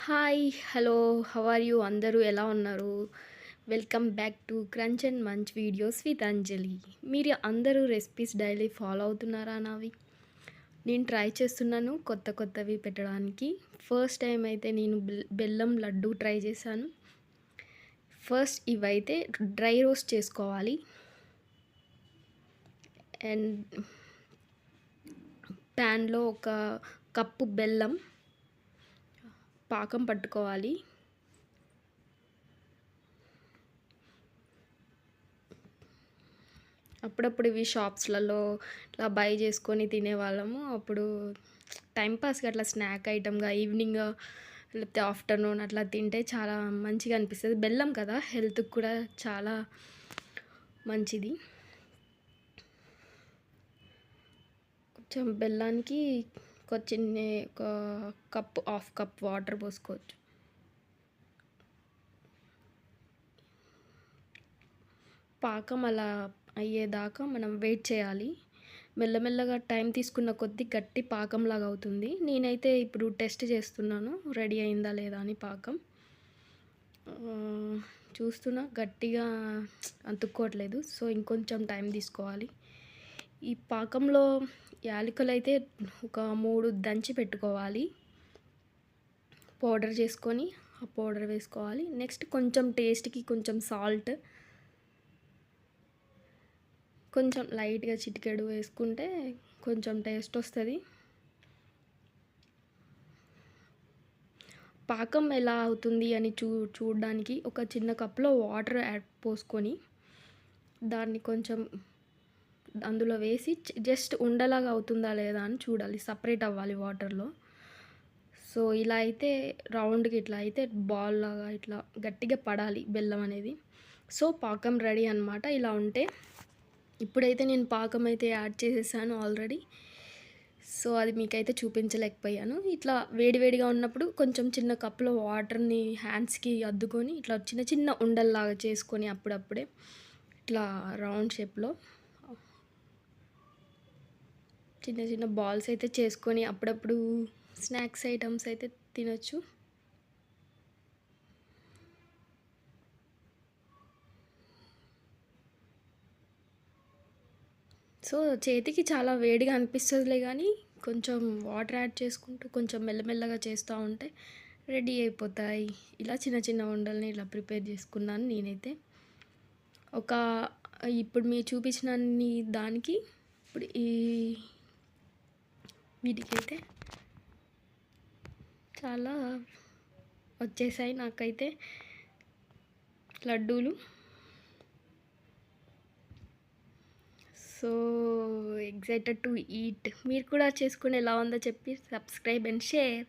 Hi hello how are you అందరూ ఎలా ఉన్నారు? Welcome back to crunch and munch videos with Anjali. మీరు అందరూ రెసిపీస్ డైలీ ఫాలో అవుతున్నారా నావి? నేను ట్రై చేస్తున్నాను కొత్త కొత్తవి పెట్టడానికి. ఫస్ట్ టైం అయితే నేను బెల్లం లడ్డు ట్రై చేశాను. ఫస్ట్ ఇవైతే డ్రై రోస్ట్ చేసుకోవాలి. అండ్ ప్యాన్లో ఒక కప్పు బెల్లం పాకం పట్టుకోవాలి. అప్పుడప్పుడు ఇవి షాప్స్లలో ఇట్లా బై చేసుకొని తినేవాళ్ళము. అప్పుడు టైంపాస్గా అట్లా స్నాక్ ఐటమ్గా ఈవినింగ్ లేకపోతే ఆఫ్టర్నూన్ అట్లా తింటే చాలా మంచిగా అనిపిస్తుంది. బెల్లం కదా, హెల్త్కి కూడా చాలా మంచిది. కొంచెం బెల్లానికి ఒక కప్ హాఫ్ కప్ వాటర్ పోసుకోవచ్చు. పాకం అలా అయ్యేదాకా మనం వెయిట్ చేయాలి. మెల్లమెల్లగా టైం తీసుకున్న కొద్దీ గట్టి పాకంలాగా అవుతుంది. నేనైతే ఇప్పుడు టెస్ట్ చేస్తున్నాను రెడీ అయిందా లేదా అని పాకం. చూస్తున్నా గట్టిగా అంతుక్కోవట్లేదు. సో ఇంకొంచెం టైం తీసుకోవాలి. ఈ పాకంలో యాలకులు అయితే ఒక 3 దంచి పెట్టుకోవాలి. పౌడర్ చేసుకొని ఆ పౌడర్ వేసుకోవాలి. నెక్స్ట్ కొంచెం టేస్ట్కి కొంచెం సాల్ట్, కొంచెం లైట్గా చిటికెడు వేసుకుంటే కొంచెం టేస్ట్ వస్తుంది. పాకం ఎలా అవుతుంది అని చూడడానికి ఒక చిన్న కప్లో వాటర్ పోసుకొని దాన్ని కొంచెం అందులో వేసి జస్ట్ ఉండలాగా అవుతుందా లేదా అని చూడాలి. సపరేట్ అవ్వాలి వాటర్లో. సో ఇలా అయితే రౌండ్కి ఇట్లా అయితే బాల్ లాగా ఇట్లా గట్టిగా పడాలి బెల్లం అనేది. సో పాకం రెడీ అనమాట. ఇలా ఉంటే ఇప్పుడైతే నేను పాకం అయితే యాడ్ చేసేసాను ఆల్రెడీ. సో అది మీకైతే చూపించలేకపోయాను. ఇట్లా వేడివేడిగా ఉన్నప్పుడు కొంచెం చిన్న కప్లో వాటర్ని హ్యాండ్స్కి అద్దుకొని ఇట్లా చిన్న చిన్న ఉండల్లాగా చేసుకొని అప్పుడప్పుడే ఇట్లా రౌండ్ షేప్లో చిన్న చిన్న బాల్స్ అయితే చేసుకొని అప్పుడప్పుడు స్నాక్స్ ఐటమ్స్ అయితే తినొచ్చు. సో చేతికి చాలా వేడిగా అనిపిస్తుందిలే, కానీ కొంచెం వాటర్ యాడ్ చేసుకుంటూ కొంచెం మెల్లమెల్లగా చేస్తూ ఉంటే రెడీ అయిపోతాయి. ఇలా చిన్న చిన్న ఉండల్ని ఇలా ప్రిపేర్ చేసుకున్నాను నేనైతే. ఒక ఇప్పుడు మీరు చూపించిన దానికి ఇప్పుడు వీటికైతే చాలా వచ్చేసాయి నాకైతే లడ్డూలు. So excited to eat. మీరు కూడా చేసుకుని ఎలా ఉందో చెప్పి సబ్స్క్రైబ్ అండ్ షేర్.